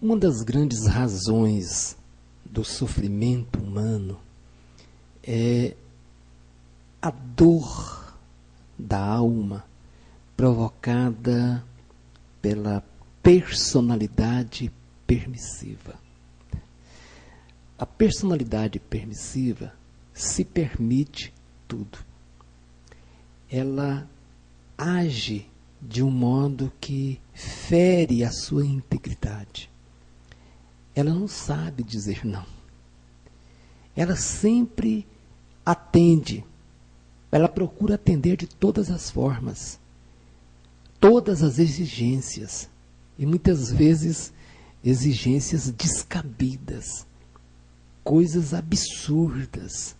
Uma das grandes razões do sofrimento humano é a dor da alma provocada pela personalidade permissiva. A personalidade permissiva se permite tudo. Ela age de um modo que fere a sua integridade. Ela não sabe dizer não. Ela sempre atende. Ela procura atender de todas as formas, todas as exigências, e muitas vezes exigências descabidas, coisas absurdas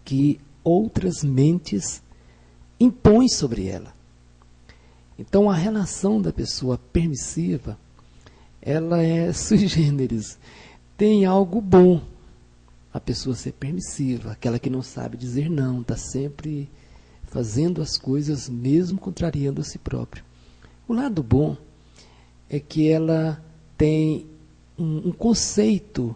que outras mentes impõem sobre ela. Então a relação da pessoa permissiva, ela é sui generis. Tem algo bom a pessoa ser permissiva, aquela que não sabe dizer não, está sempre fazendo as coisas mesmo contrariando a si próprio. O lado bom é que ela tem um conceito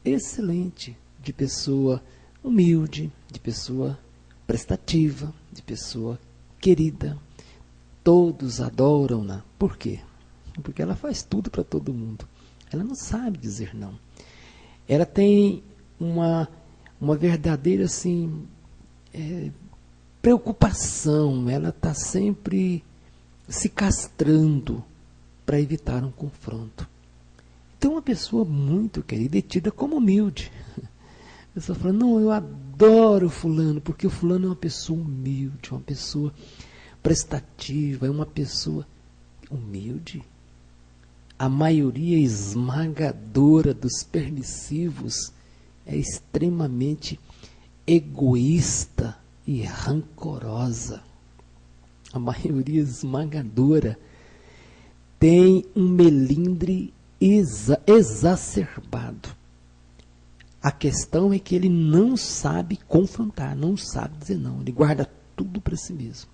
excelente de pessoa humilde, de pessoa prestativa, de pessoa querida. Todos adoram-na. Por quê? Porque ela faz tudo para todo mundo. Ela não sabe dizer não. Ela tem uma verdadeira assim, preocupação. Ela está sempre se castrando para evitar um confronto. Então, uma pessoa muito querida é tida como humilde. A pessoa fala, não, eu adoro fulano, porque o fulano é uma pessoa humilde, uma pessoa prestativa, é uma pessoa humilde. A maioria esmagadora dos permissivos é extremamente egoísta e rancorosa. A maioria esmagadora tem um melindre exacerbado. A questão é que ele não sabe confrontar, não sabe dizer não. Ele guarda tudo para si mesmo.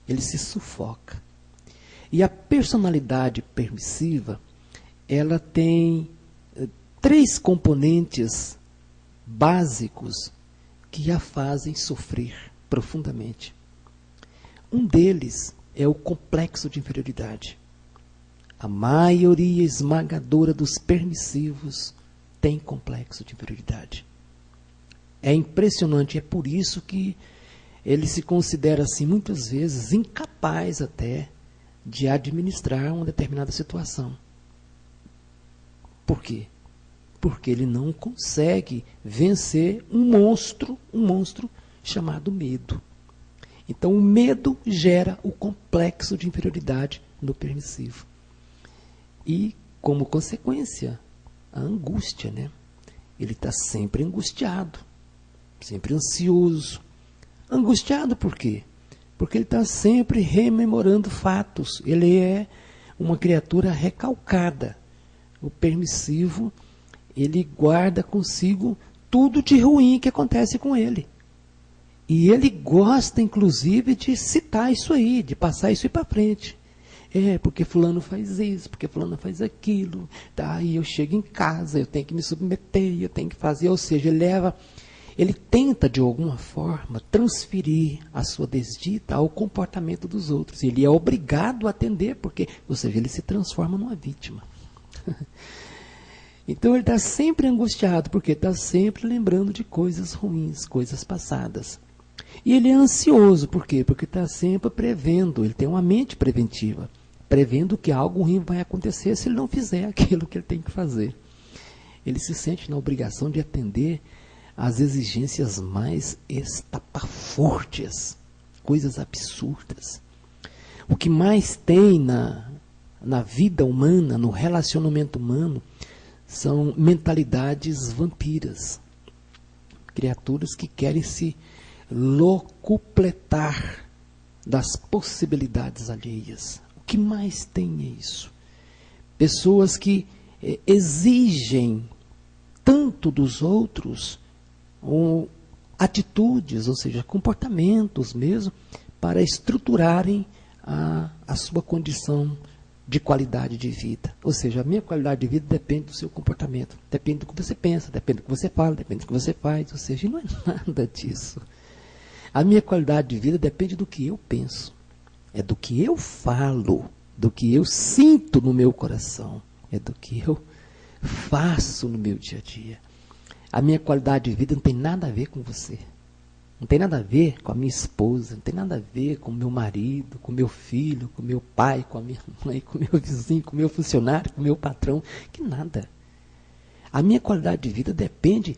Ele se sufoca. E a personalidade permissiva, ela tem 3 componentes básicos que a fazem sofrer profundamente. Um deles é o complexo de inferioridade. A maioria esmagadora dos permissivos tem complexo de inferioridade. É impressionante, é por isso que ele se considera assim, muitas vezes, incapaz até de administrar uma determinada situação. Por quê? Porque ele não consegue vencer um monstro chamado medo. Então, o medo gera o complexo de inferioridade no permissivo. E, como consequência, a angústia, né? Ele está sempre angustiado, sempre ansioso. Angustiado por quê? Porque ele está sempre rememorando fatos. Ele é uma criatura recalcada. O permissivo, ele guarda consigo tudo de ruim que acontece com ele. E ele gosta, inclusive, de citar isso aí, de passar isso aí para frente. Porque fulano faz isso, porque fulano faz aquilo. Daí eu chego em casa, eu tenho que me submeter, eu tenho que fazer. Ou seja, ele tenta, de alguma forma, transferir a sua desdita ao comportamento dos outros. Ele é obrigado a atender, porque, ou seja, ele se transforma numa vítima. Então ele está sempre angustiado, porque está sempre lembrando de coisas ruins, coisas passadas. E ele é ansioso, por quê? Porque está sempre prevendo, ele tem uma mente preventiva, prevendo que algo ruim vai acontecer se ele não fizer aquilo que ele tem que fazer. Ele se sente na obrigação de atender às exigências mais estapafúrdias, coisas absurdas. O que mais tem na vida humana, no relacionamento humano, são mentalidades vampiras. Criaturas que querem se locupletar das possibilidades alheias. O que mais tem é isso. Pessoas que exigem tanto dos outros, atitudes, ou seja, comportamentos mesmo, para estruturarem a sua condição de qualidade de vida. Ou seja, a minha qualidade de vida depende do seu comportamento, depende do que você pensa, depende do que você fala, depende do que você faz. Ou seja, não é nada disso. A minha qualidade de vida depende do que eu penso, é do que eu falo, do que eu sinto no meu coração, é do que eu faço no meu dia a dia. A minha qualidade de vida não tem nada a ver com você. Não tem nada a ver com a minha esposa, não tem nada a ver com o meu marido, com o meu filho, com o meu pai, com a minha mãe, com o meu vizinho, com o meu funcionário, com o meu patrão, que nada. A minha qualidade de vida depende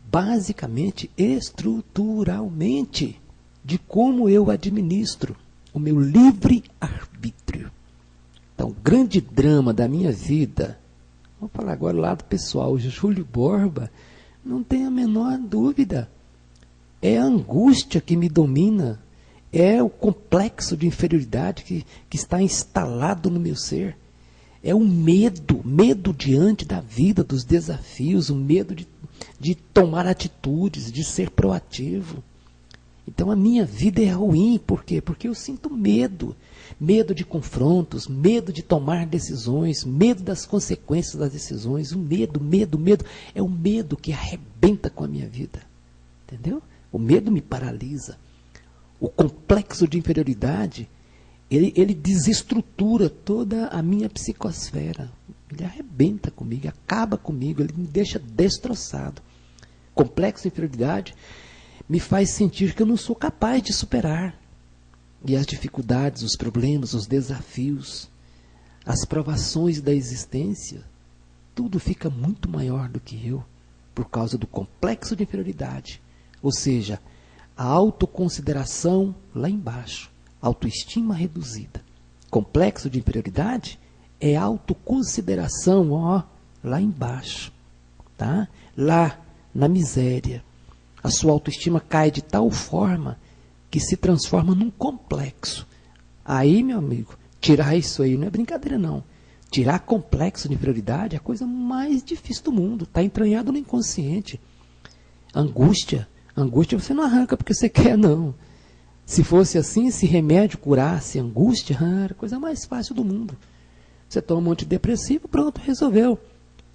basicamente, estruturalmente, de como eu administro o meu livre-arbítrio. Então, o grande drama da minha vida, vamos falar agora do lado pessoal, Júlio Borba, não tem a menor dúvida. É a angústia que me domina, é o complexo de inferioridade que está instalado no meu ser. É o medo diante da vida, dos desafios, o medo de tomar atitudes, de ser proativo. Então a minha vida é ruim, por quê? Porque eu sinto medo. Medo de confrontos, medo de tomar decisões, medo das consequências das decisões. O medo. É o medo que arrebenta com a minha vida. Entendeu? O medo me paralisa. O complexo de inferioridade, ele desestrutura toda a minha psicosfera. Ele arrebenta comigo, acaba comigo, ele me deixa destroçado. Complexo de inferioridade me faz sentir que eu não sou capaz de superar. E as dificuldades, os problemas, os desafios, as provações da existência, tudo fica muito maior do que eu, por causa do complexo de inferioridade. Ou seja, a autoconsideração lá embaixo, autoestima reduzida. Complexo de inferioridade é autoconsideração, lá embaixo, tá? Lá na miséria. A sua autoestima cai de tal forma que se transforma num complexo. Aí, meu amigo, tirar isso aí não é brincadeira, não. Tirar complexo de inferioridade é a coisa mais difícil do mundo. Está entranhado no inconsciente. Angústia você não arranca porque você quer, não. Se fosse assim, se remédio curasse angústia, era a coisa mais fácil do mundo. Você toma um antidepressivo, pronto, resolveu.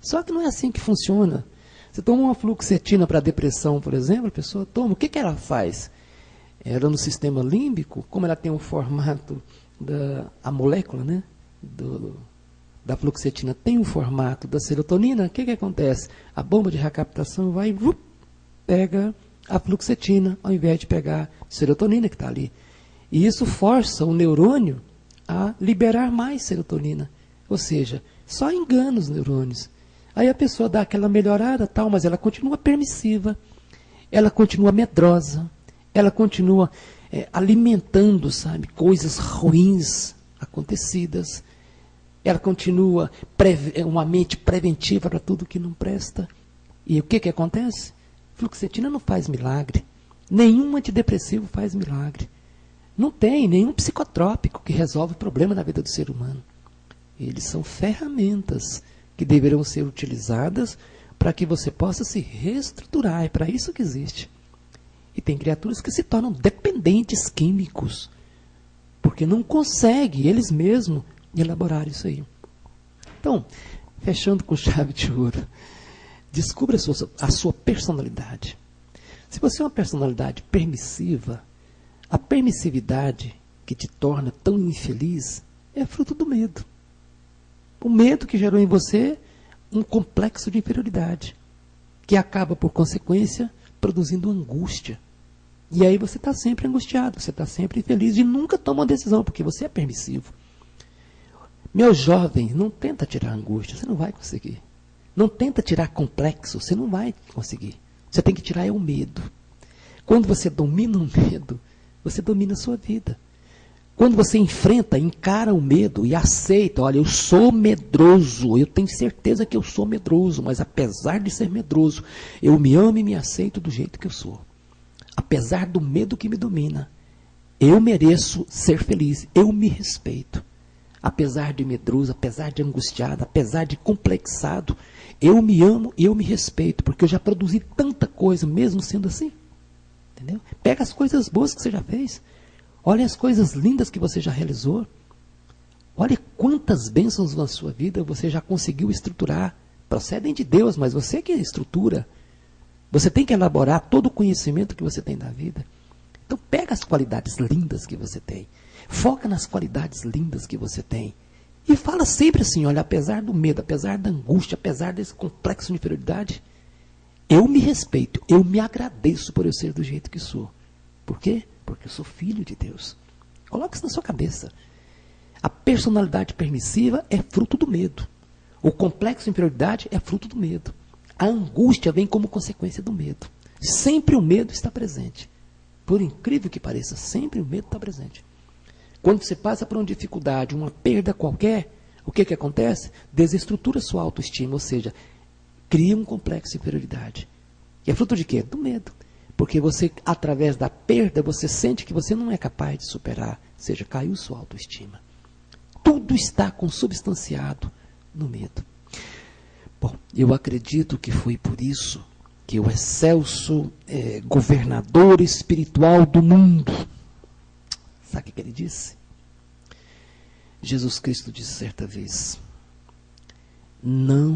Só que não é assim que funciona. Você toma uma fluoxetina para depressão, por exemplo, a pessoa toma, o que ela faz? Ela no sistema límbico, como ela tem o formato a molécula, né, da fluoxetina tem o formato da serotonina, o que acontece? A bomba de recaptação vai e pega a fluoxetina, ao invés de pegar a serotonina que está ali. E isso força o neurônio a liberar mais serotonina. Ou seja, só engana os neurônios. Aí a pessoa dá aquela melhorada, tal, mas ela continua permissiva, ela continua medrosa, ela continua alimentando, sabe, coisas ruins acontecidas. Ela continua uma mente preventiva para tudo que não presta. E o que acontece? Fluoxetina não faz milagre. Nenhum antidepressivo faz milagre. Não tem nenhum psicotrópico que resolve o problema na vida do ser humano. Eles são ferramentas que deverão ser utilizadas para que você possa se reestruturar. É para isso que existe. E tem criaturas que se tornam dependentes químicos, porque não conseguem eles mesmos elaborar isso aí. Então, fechando com chave de ouro, descubra a sua personalidade. Se você é uma personalidade permissiva, a permissividade que te torna tão infeliz é fruto do medo. O medo que gerou em você um complexo de inferioridade, que acaba, por consequência, produzindo angústia. E aí você está sempre angustiado, você está sempre infeliz e nunca toma uma decisão, porque você é permissivo. Meu jovem, não tenta tirar angústia, você não vai conseguir. Não tenta tirar complexo, você não vai conseguir. Você tem que tirar o medo. Quando você domina o medo, você domina a sua vida. Quando você encara o medo e aceita, olha, eu sou medroso, eu tenho certeza que eu sou medroso, mas apesar de ser medroso, eu me amo e me aceito do jeito que eu sou. Apesar do medo que me domina, eu mereço ser feliz, eu me respeito. Apesar de medroso, apesar de angustiado, apesar de complexado, eu me amo e eu me respeito, porque eu já produzi tanta coisa, mesmo sendo assim. Entendeu? Pega as coisas boas que você já fez. Olha as coisas lindas que você já realizou. Olha quantas bênçãos na sua vida você já conseguiu estruturar. Procedem de Deus, mas você que estrutura. Você tem que elaborar todo o conhecimento que você tem da vida. Então pega as qualidades lindas que você tem. Foca nas qualidades lindas que você tem. E fala sempre assim, olha, apesar do medo, apesar da angústia, apesar desse complexo de inferioridade, eu me respeito, eu me agradeço por eu ser do jeito que sou. Por quê? Porque eu sou filho de Deus. Coloque isso na sua cabeça. A personalidade permissiva é fruto do medo. O complexo de inferioridade é fruto do medo. A angústia vem como consequência do medo. Sempre o medo está presente. Por incrível que pareça, sempre o medo está presente. Quando você passa por uma dificuldade, uma perda qualquer, o que acontece? Desestrutura sua autoestima, ou seja, cria um complexo de inferioridade. E é fruto de quê? Do medo. Porque você, através da perda, você sente que você não é capaz de superar, ou seja, caiu sua autoestima. Tudo está consubstanciado no medo. Bom, eu acredito que foi por isso que o excelso governador espiritual do mundo, sabe o que ele disse? Jesus Cristo disse certa vez, não